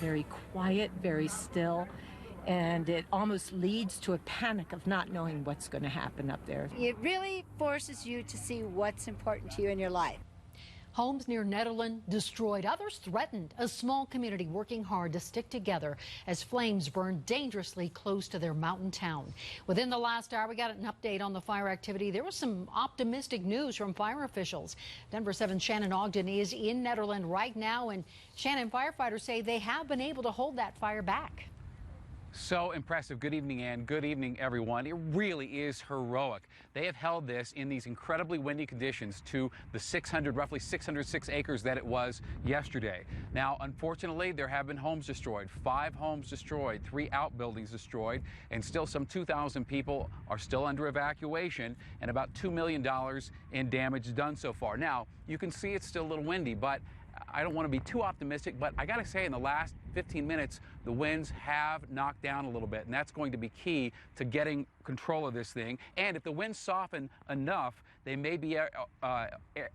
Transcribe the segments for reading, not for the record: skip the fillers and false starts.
very quiet, very still, and it almost leads to a panic of not knowing what's going to happen up there. It really forces you to see what's important to you in your life. Homes near Nederland destroyed, others threatened. A small community working hard to stick together as flames burn dangerously close to their mountain town. Within the last hour, we got an update on the fire activity. There was some optimistic news from fire officials. Denver 7's Shannon Ogden is in Nederland right now, and Shannon, firefighters say they have been able to hold that fire back. So impressive. Good evening, Ann. Good evening, everyone. It really is heroic. They have held this in these incredibly windy conditions to the roughly 606 acres that it was yesterday. Now, unfortunately, there have been homes destroyed, 5 homes destroyed, 3 outbuildings destroyed, and still some 2,000 people are still under evacuation, and about $2 million in damage done so far. Now, you can see it's still a little windy, but I don't want to be too optimistic, but I got to say in the last 15 minutes, the winds have knocked down a little bit, and that's going to be key to getting control of this thing. And if the winds soften enough, they may be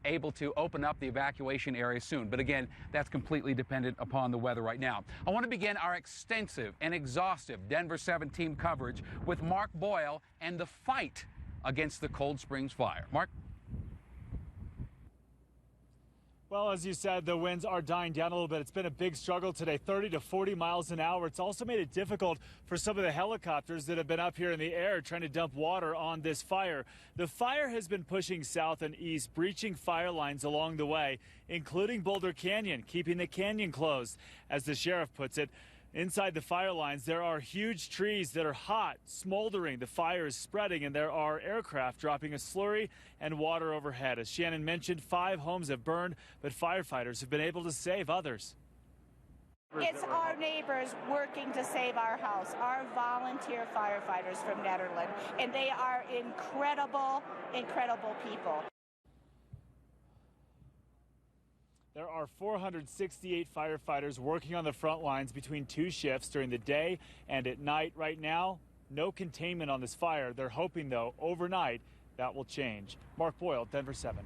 able to open up the evacuation area soon. But again, that's completely dependent upon the weather right now. I want to begin our extensive and exhaustive Denver 7 team coverage with Mark Boyle and the fight against the Cold Springs fire. Mark? Well, as you said, the winds are dying down a little bit. It's been a big struggle today, 30 to 40 miles an hour. It's also made it difficult for some of the helicopters that have been up here in the air trying to dump water on this fire. The fire has been pushing south and east, breaching fire lines along the way, including Boulder Canyon, keeping the canyon closed. As the sheriff puts it, inside the fire lines, there are huge trees that are hot, smoldering. The fire is spreading, and there are aircraft dropping a slurry and water overhead. As Shannon mentioned, 5 homes have burned, but firefighters have been able to save others. It's our neighbors working to save our house, our volunteer firefighters from Nederland, and they are incredible, incredible people. There are 468 firefighters working on the front lines between 2 shifts during the day and at night. Right now, no containment on this fire. They're hoping, though, overnight that will change. Mark Boyle, Denver 7.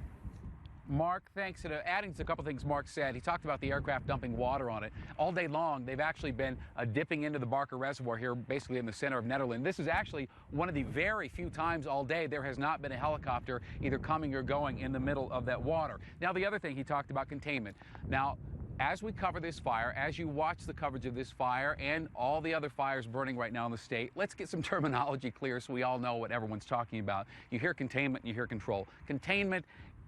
Mark, thanks. And adding to a couple things Mark said, he talked about the aircraft dumping water on it. All day long, they've actually been dipping into the Barker Reservoir here, basically in the center of Nederland. This is actually one of the very few times all day there has not been a helicopter either coming or going in the middle of that water. Now, the other thing, he talked about containment. Now, as we cover this fire, as you watch the coverage of this fire and all the other fires burning right now in the state, let's get some terminology clear so we all know what everyone's talking about. You hear containment, you hear control. Containment,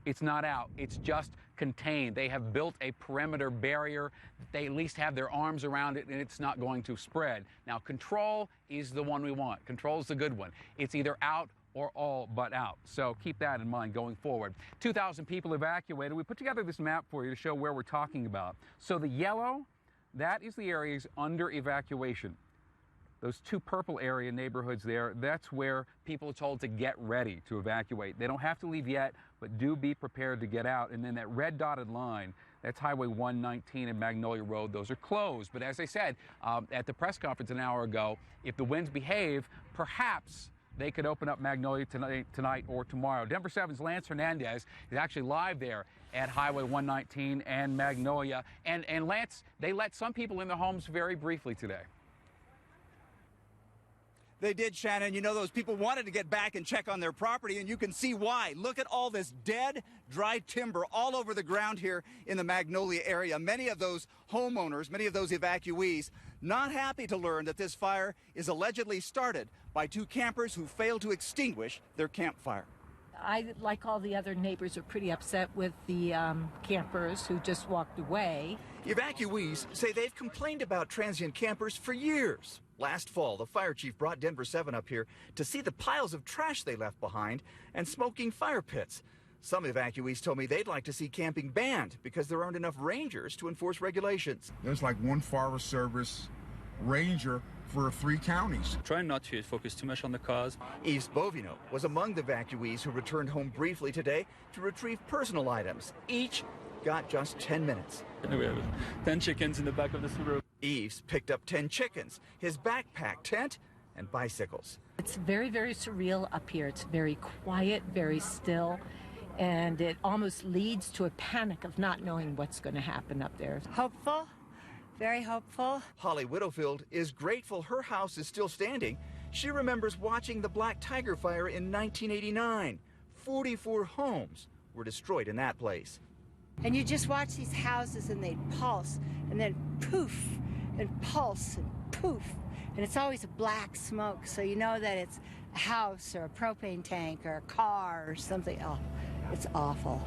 it's not out, it's just contained. They have built a perimeter barrier. They at least have their arms around it, and it's not going to spread. Now, control is the one we want. Control is the good one. It's either out or all but out. So keep that in mind going forward. 2,000 people evacuated. We put together this map for you to show where we're talking about. So the yellow, that is the areas under evacuation. Those 2 purple area neighborhoods there, that's where people are told to get ready to evacuate. They don't have to leave yet, but do be prepared to get out. And then that red dotted line, that's Highway 119 and Magnolia Road. Those are closed. But as I said at the press conference an hour ago, if the winds behave, perhaps they could open up Magnolia tonight or tomorrow. Denver 7's Lance Hernandez is actually live there at Highway 119 and Magnolia. And Lance, they let some people in their homes very briefly today. They did, Shannon. You know, those people wanted to get back and check on their property, and you can see why. Look at all this dead, dry timber all over the ground here in the Magnolia area. Many of those homeowners, many of those evacuees, not happy to learn that this fire is allegedly started by 2 campers who failed to extinguish their campfire. I, like all the other neighbors, are pretty upset with the campers who just walked away. Evacuees say they've complained about transient campers for years. Last fall, the fire chief brought Denver 7 up here to see the piles of trash they left behind and smoking fire pits. Some evacuees told me they'd like to see camping banned because there aren't enough rangers to enforce regulations. There's like 1 Forest Service ranger for 3 counties. Trying not to focus too much on the cause. Yves Bovino was among the evacuees who returned home briefly today to retrieve personal items. Each got just 10 minutes. We have 10 chickens in the back of the Subaru. Yves picked up 10 chickens, his backpack, tent, and bicycles. It's very, very surreal up here. It's very quiet, very still, and it almost leads to a panic of not knowing what's going to happen up there. Hopeful, Very hopeful. Holly Widowfield is grateful her house is still standing. She remembers watching the Black Tiger fire in 1989. 44 homes were destroyed in that place. And you just watch these houses and they'd pulse and then poof and pulse and poof. And it's always a black smoke, so you know that it's a house or a propane tank or a car or something. Oh, it's awful.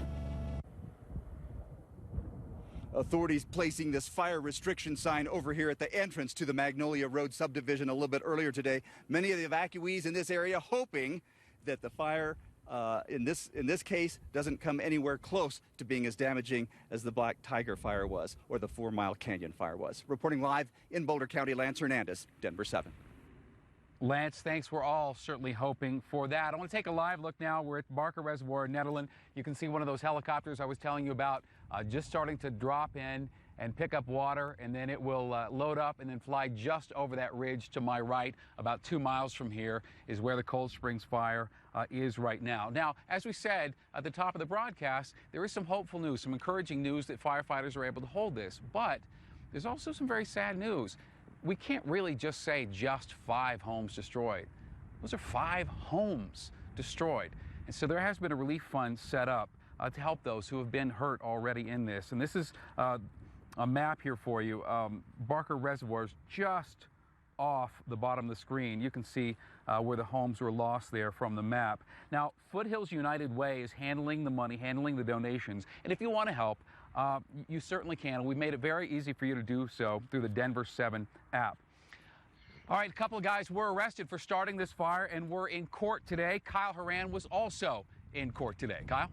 Authorities placing this fire restriction sign over here at the entrance to the Magnolia Road subdivision a little bit earlier today. Many of the evacuees in this area hoping that the fire in this case doesn't come anywhere close to being as damaging as the Black Tiger fire was or the 4 Mile Canyon fire was. Reporting live in Boulder County, Lance Hernandez, Denver 7. Lance, thanks. We're all certainly hoping for that. I want to take a live look now. We're at Barker Reservoir in Nederland. You can see one of those helicopters I was telling you about just starting to drop in and pick up water, and then it will load up and then fly just over that ridge to my right. About 2 miles from here is where the Cold Springs fire is right now. Now, as we said at the top of the broadcast, there is some hopeful news, some encouraging news that firefighters are able to hold this, but there's also some very sad news. We can't really just say just 5 homes destroyed. Those are 5 homes destroyed. And so there has been a relief fund set up to help those who have been hurt already in this. And this is a map here for you. Barker Reservoir is just off the bottom of the screen. You can see where the homes were lost there from the map. Now, Foothills United Way is handling the money, handling the donations. And if you want to help, you certainly can. We've made it very easy for you to do so through the Denver 7 app. All right, a couple of guys were arrested for starting this fire and were in court today. Kyle Horan was also in court today. Kyle?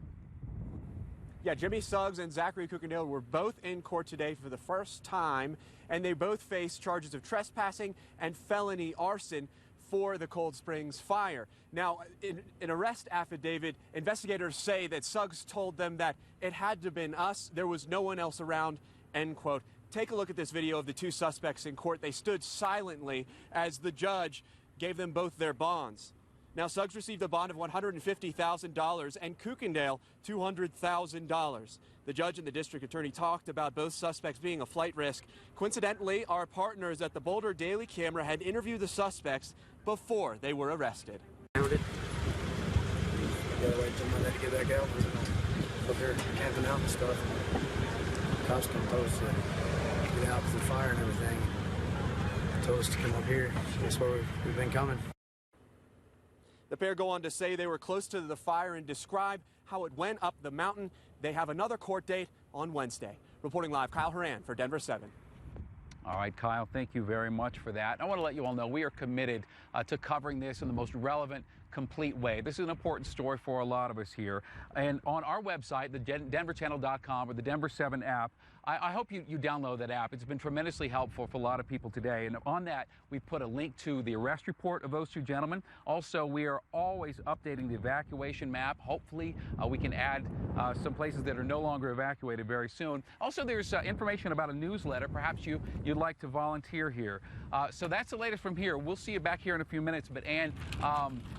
Yeah, Jimmy Suggs and Zachary Cookendale were both in court today for the first time, and they both face charges of trespassing and felony arson for the Cold Springs fire. Now, in an arrest affidavit, investigators say that Suggs told them that it had to have been us, there was no one else around, end quote. Take a look at this video of the 2 suspects in court. They stood silently as the judge gave them both their bonds. Now, Suggs received a bond of $150,000 and Cookendale $200,000. The judge and the district attorney talked about both suspects being a flight risk. Coincidentally, our partners at the Boulder Daily Camera had interviewed the suspects before they were arrested. Gotta wait till Monday to get back out. Up here camping out and stuff. Cops come told us to get out for the fire and everything. Told us to come up here. That's where we've been coming. The pair go on to say they were close to the fire and describe how it went up the mountain. They have another court date on Wednesday. Reporting live, Kyle Horan for Denver 7. All right, Kyle, thank you very much for that. I want to let you all know we are committed to covering this in the most relevant, complete way. This is an important story for a lot of us here. And on our website, the denverchannel.com or the Denver 7 app, I hope you download that app. It's been tremendously helpful for a lot of people today. And on that, we've put a link to the arrest report of those 2 gentlemen. Also, we are always updating the evacuation map. Hopefully, we can add some places that are no longer evacuated very soon. Also, there's information about a newsletter. Perhaps you'd like to volunteer here. So that's the latest from here. We'll see you back here in a few minutes. But, Ann,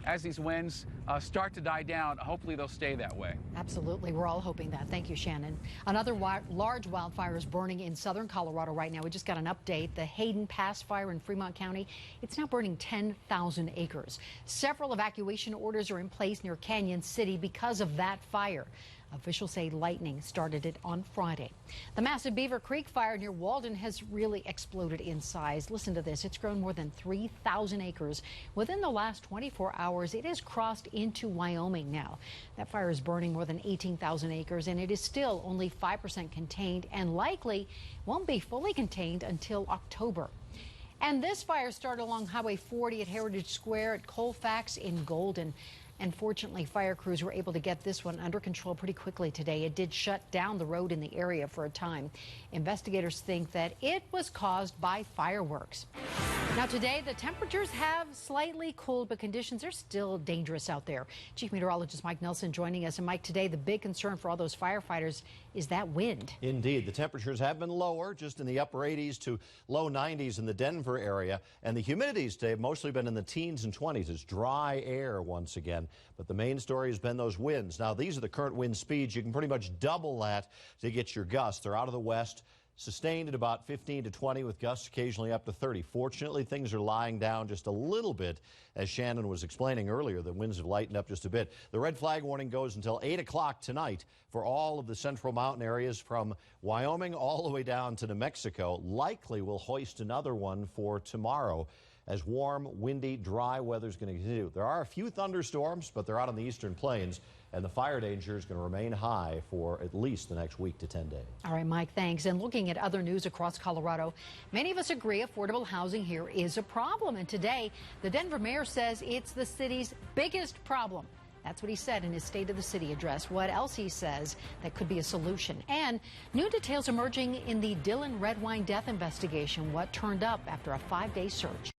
as these winds start to die down, hopefully they'll stay that way. Absolutely. We're all hoping that. Thank you, Shannon. Another large wildfire is burning in southern Colorado right now. We just got an update. The Hayden Pass fire in Fremont County, it's now burning 10,000 acres. Several evacuation orders are in place near Canyon City because of that fire. Officials say lightning started it on Friday. The massive Beaver Creek fire near Walden has really exploded in size. Listen to this. It's grown more than 3,000 acres. Within the last 24 hours, it has crossed into Wyoming now. That fire is burning more than 18,000 acres, and it is still only 5% contained and likely won't be fully contained until October. And this fire started along Highway 40 at Heritage Square at Colfax in Golden. And fortunately, fire crews were able to get this one under control pretty quickly today. It did shut down the road in the area for a time. Investigators think that it was caused by fireworks. Now today, the temperatures have slightly cooled, but conditions are still dangerous out there. Chief Meteorologist Mike Nelson joining us. And Mike, today the big concern for all those firefighters is that wind. Indeed, the temperatures have been lower, just in the upper 80s to low 90s in the Denver area. And the humidities today have mostly been in the teens and 20s. It's dry air once again. But the main story has been those winds. Now, these are the current wind speeds. You can pretty much double that to get your gusts. They're out of the west, sustained at about 15 to 20 with gusts occasionally up to 30. Fortunately, things are lying down just a little bit. As Shannon was explaining earlier, the winds have lightened up just a bit. The red flag warning goes until 8 o'clock tonight for all of the central mountain areas from Wyoming all the way down to New Mexico. Likely we'll hoist another one for tomorrow as warm, windy, dry weather is going to continue. There are a few thunderstorms, but they're out on the eastern plains, and the fire danger is going to remain high for at least the next week to 10 days. All right, Mike, thanks. And looking at other news across Colorado, many of us agree affordable housing here is a problem. And today, the Denver mayor says it's the city's biggest problem. That's what he said in his State of the City address. What else he says that could be a solution. And new details emerging in the Dylan Redwine death investigation. What turned up after a 5-day search.